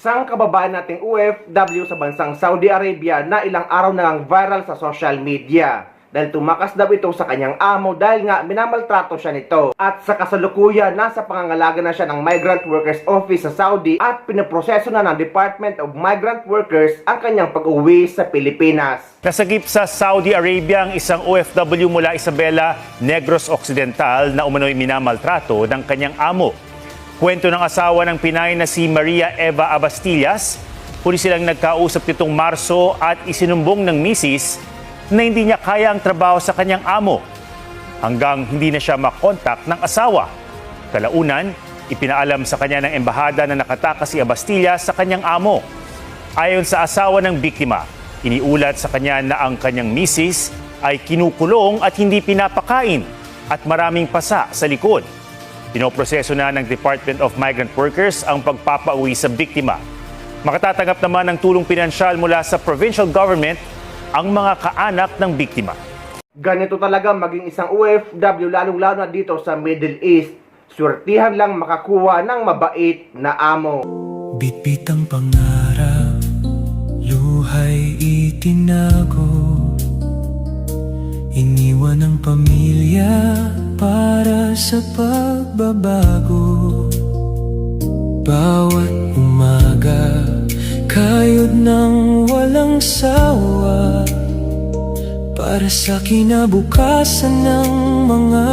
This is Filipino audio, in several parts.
Isang kababayan nating OFW sa bansang Saudi Arabia na ilang araw na ngang viral sa social media dahil tumakas daw ito sa kanyang amo dahil nga minamaltrato siya nito. At sa kasalukuyan, nasa pangangalaga na siya ng Migrant Workers Office sa Saudi at pinaproseso na ng Department of Migrant Workers ang kanyang pag-uwi sa Pilipinas. Nasagip sa Saudi Arabia ang isang OFW mula Isabela, Negros Occidental na umano'y minamaltrato ng kanyang amo. Kwento ng asawa ng Pinay na si Maria Eva Abastillas, huli silang nagkausap nitong Marso at isinumbong ng misis na hindi niya kaya ang trabaho sa kanyang amo hanggang hindi na siya makontak ng asawa. Kalaunan, ipinaalam sa kanya ng embahada na nakatakas si Abastillas sa kanyang amo. Ayon sa asawa ng biktima, iniulat sa kanya na ang kanyang misis ay kinukulong at hindi pinapakain at maraming pasa sa likod. Pinoproseso na ng Department of Migrant Workers ang pagpapauwi sa biktima. Makatatanggap naman ng tulong pinansyal mula sa provincial government ang mga kaanak ng biktima. Ganito talaga maging isang OFW lalong-lalo na dito sa Middle East. Swertihan lang makakuha ng mabait na amo. Bitbit ang pangarap, luhay itinago. Iniwan ang pamilya para sa pagbabago. Bawat umaga, kayod ng walang sawa para sa kinabukasan ng mga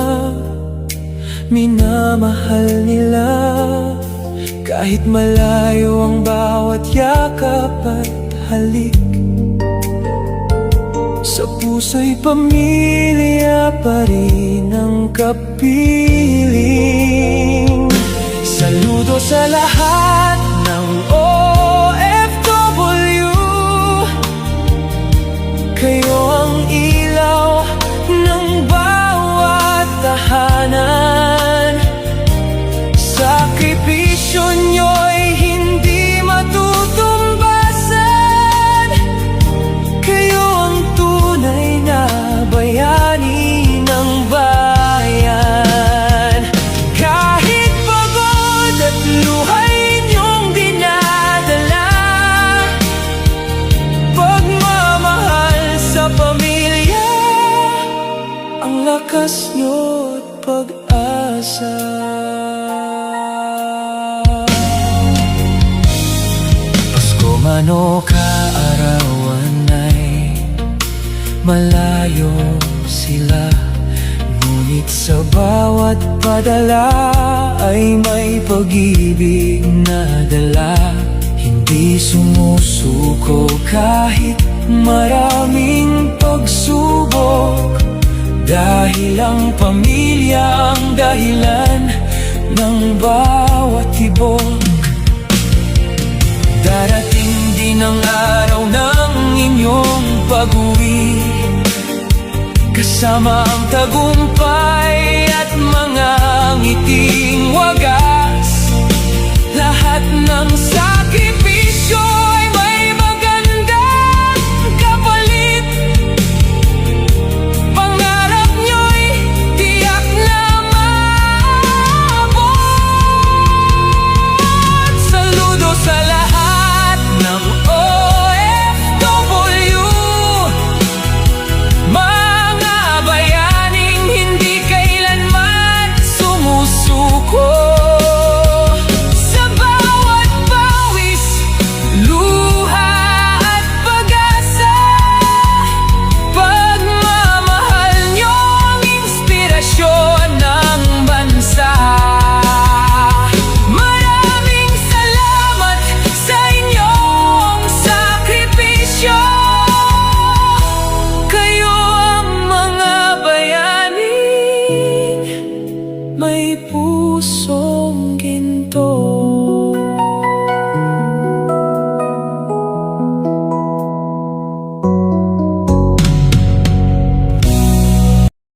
minamahal nila. Kahit malayo ang bawat yakap at halik, sa puso'y pamilya pa rin ang kapiling. Saludo sa lahat ng OFW, kayo ang ilaw ng bawat tahanan. Sakripisyo nyo'y hindi matutumbasan. Kayo ang tunay na bayani ng bayan. Kahit pagod at luhay inyong dinadala, pagmamahal sa pamilya ang lakas nyo at pag-asa. Pasko man o kaarawan ay malayo sila, ngunit sa bawat padala ay may pag-ibig na dala. Hindi sumusuko kahit maraming pagsubok, dahil ang pamilya ang dahilan ng bawat tibok. Darating din ang araw ng inyong pag-uwi, kasama ang tagumpay at mga ngiting wagas. Lahat ng sakripisyo ay may magandang kapalit. Pangarap nyo'y tiyak na maabot. Saludo sa lahat ng OFW, mga bayaning hindi kailanman sumusuko. Sa bawat pawis, luha at pag-asa, pagmamahal nyo ang inspirasyon.